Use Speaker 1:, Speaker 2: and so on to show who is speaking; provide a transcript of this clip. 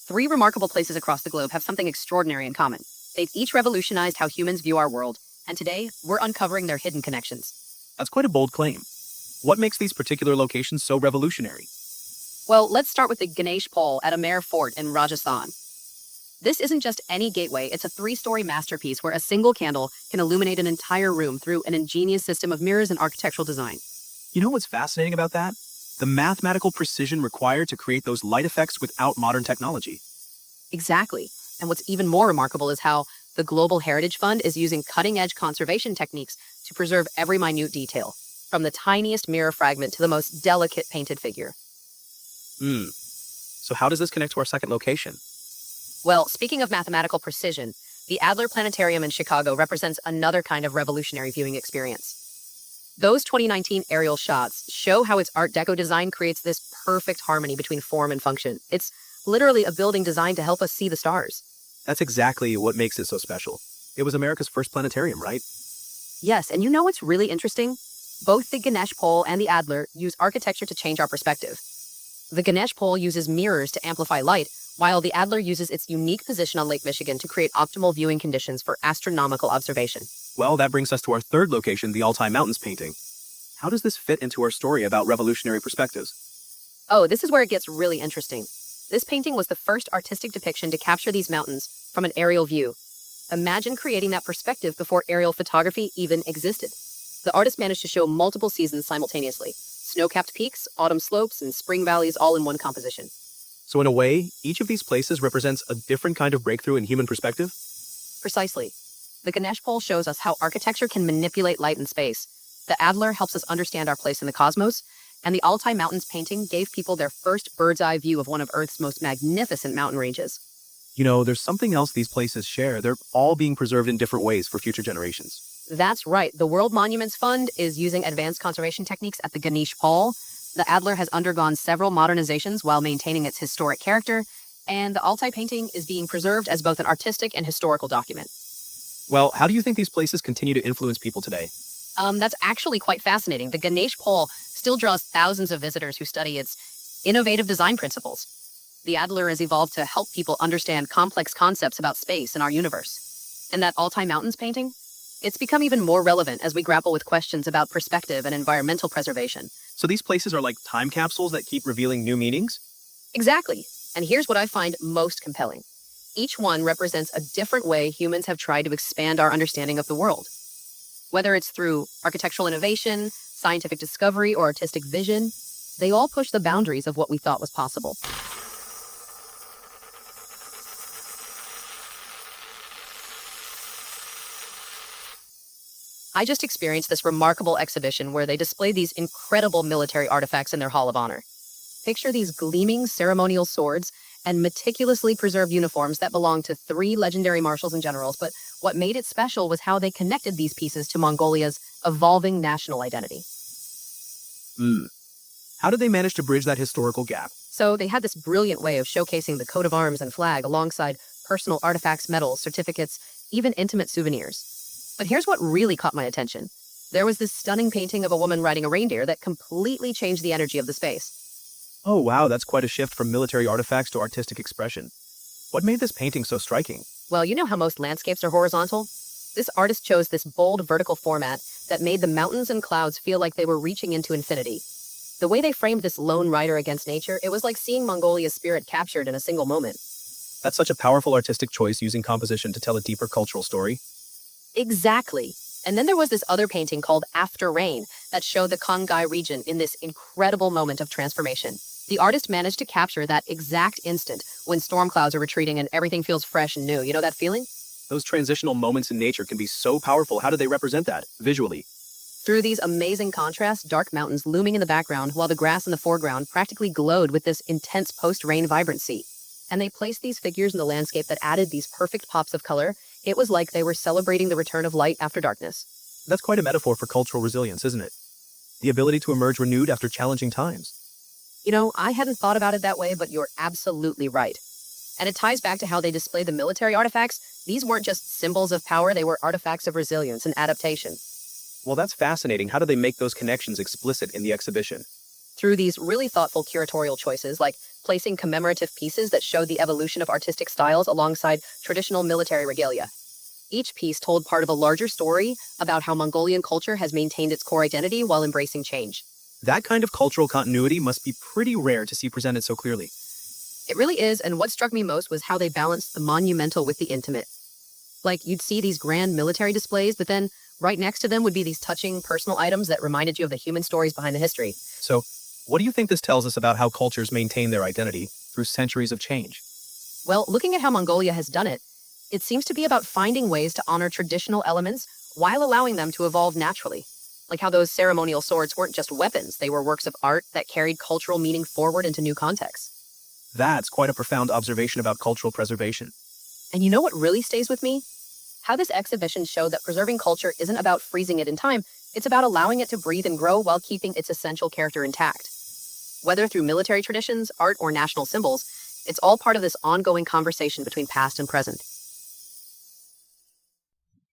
Speaker 1: Three remarkable places across the globe have something extraordinary in common. They've each revolutionized how humans view our world, and today, we're uncovering their hidden connections.
Speaker 2: That's quite a bold claim. What makes these particular locations so revolutionary?
Speaker 1: Well, let's start with the Ganesh Pol at Amer Fort in Rajasthan. This isn't just any gateway, it's a three-story masterpiece where a single candle can illuminate an entire room through an ingenious system of mirrors and architectural design.
Speaker 2: You know what's fascinating about that? The mathematical precision required to create those light effects without modern technology.
Speaker 1: Exactly. And what's even more remarkable is how the Global Heritage Fund is using cutting-edge conservation techniques to preserve every minute detail, from the tiniest mirror fragment to the most delicate painted figure.
Speaker 2: So how does this connect to our second location?
Speaker 1: Well, speaking of mathematical precision, the Adler Planetarium in Chicago represents another kind of revolutionary viewing experience. Those 2019 aerial shots show how its Art Deco design creates this perfect harmony between form and function. It's literally a building designed to help us see the stars.
Speaker 2: That's exactly what makes it so special. It was America's first planetarium, right?
Speaker 1: Yes, and you know what's really interesting? Both the Ganesh Pol and the Adler use architecture to change our perspective. The Ganesh Pol uses mirrors to amplify light, while the Adler uses its unique position on Lake Michigan to create optimal viewing conditions for astronomical observation.
Speaker 2: Well, that brings us to our third location, the Altai Mountains painting. How does this fit into our story about revolutionary perspectives?
Speaker 1: Oh, this is where it gets really interesting. This painting was the first artistic depiction to capture these mountains from an aerial view. Imagine creating that perspective before aerial photography even existed. The artist managed to show multiple seasons simultaneously: snow-capped peaks, autumn slopes, and spring valleys all in one composition.
Speaker 2: So in a way, each of these places represents a different kind of breakthrough in human perspective?
Speaker 1: Precisely. The Ganesh Pol shows us how architecture can manipulate light and space. The Adler helps us understand our place in the cosmos, and the Altai Mountains painting gave people their first bird's-eye view of one of Earth's most magnificent mountain ranges.
Speaker 2: You know, there's something else these places share. They're all being preserved in different ways for future generations.
Speaker 1: That's right. The World Monuments Fund is using advanced conservation techniques at the Ganesh Pol. The Adler has undergone several modernizations while maintaining its historic character, and the Altai painting is being preserved as both an artistic and historical document.
Speaker 2: Well, how do you think these places continue to influence people today?
Speaker 1: That's actually quite fascinating. The Ganesh Pol still draws thousands of visitors who study its innovative design principles. The Adler has evolved to help people understand complex concepts about space and our universe. And that Altai Mountains painting? It's become even more relevant as we grapple with questions about perspective and environmental preservation.
Speaker 2: So these places are like time capsules that keep revealing new meanings?
Speaker 1: Exactly. And here's what I find most compelling. Each one represents a different way humans have tried to expand our understanding of the world. Whether it's through architectural innovation, scientific discovery, or artistic vision, they all push the boundaries of what we thought was possible. I just experienced this remarkable exhibition where they display these incredible military artifacts in their Hall of Honor. Picture these gleaming ceremonial swords and meticulously preserved uniforms that belong to three legendary marshals and generals, but what made it special was how they connected these pieces to Mongolia's evolving national identity.
Speaker 2: How did they manage to bridge that historical gap?
Speaker 1: So they had this brilliant way of showcasing the coat of arms and flag alongside personal artifacts, medals, certificates, even intimate souvenirs. But here's what really caught my attention. There was this stunning painting of a woman riding a reindeer that completely changed the energy of the space.
Speaker 2: Oh wow, that's quite a shift from military artifacts to artistic expression. What made this painting so striking?
Speaker 1: Well, you know how most landscapes are horizontal? This artist chose this bold vertical format that made the mountains and clouds feel like they were reaching into infinity. The way they framed this lone rider against nature, it was like seeing Mongolia's spirit captured in a single moment.
Speaker 2: That's such a powerful artistic choice, using composition to tell a deeper cultural story.
Speaker 1: Exactly. And then there was this other painting called After Rain that showed the Kongai region in this incredible moment of transformation. The artist managed to capture that exact instant when storm clouds are retreating and everything feels fresh and new. You know that feeling?
Speaker 2: Those transitional moments in nature can be so powerful. How do they represent that, visually?
Speaker 1: Through these amazing contrasts, dark mountains looming in the background while the grass in the foreground practically glowed with this intense post-rain vibrancy. And they placed these figures in the landscape that added these perfect pops of color. It was like they were celebrating the return of light after darkness.
Speaker 2: That's quite a metaphor for cultural resilience, isn't it? The ability to emerge renewed after challenging times.
Speaker 1: You know, I hadn't thought about it that way, but you're absolutely right. And it ties back to how they display the military artifacts. These weren't just symbols of power, they were artifacts of resilience and adaptation.
Speaker 2: Well, that's fascinating. How do they make those connections explicit in the exhibition?
Speaker 1: through these really thoughtful curatorial choices, like placing commemorative pieces that showed the evolution of artistic styles alongside traditional military regalia. Each piece told part of a larger story about how Mongolian culture has maintained its core identity while embracing change.
Speaker 2: That kind of cultural continuity must be pretty rare to see presented so clearly.
Speaker 1: It really is, and what struck me most was how they balanced the monumental with the intimate. Like, you'd see these grand military displays, but then right next to them would be these touching personal items that reminded you of the human stories behind the history.
Speaker 2: So, what do you think this tells us about how cultures maintain their identity through centuries of change?
Speaker 1: Well, looking at how Mongolia has done it, it seems to be about finding ways to honor traditional elements while allowing them to evolve naturally. Like how those ceremonial swords weren't just weapons, they were works of art that carried cultural meaning forward into new contexts.
Speaker 2: That's quite a profound observation about cultural preservation.
Speaker 1: And you know what really stays with me? How this exhibition showed that preserving culture isn't about freezing it in time, it's about allowing it to breathe and grow while keeping its essential character intact. Whether through military traditions, art, or national symbols, it's all part of this ongoing conversation between past and present.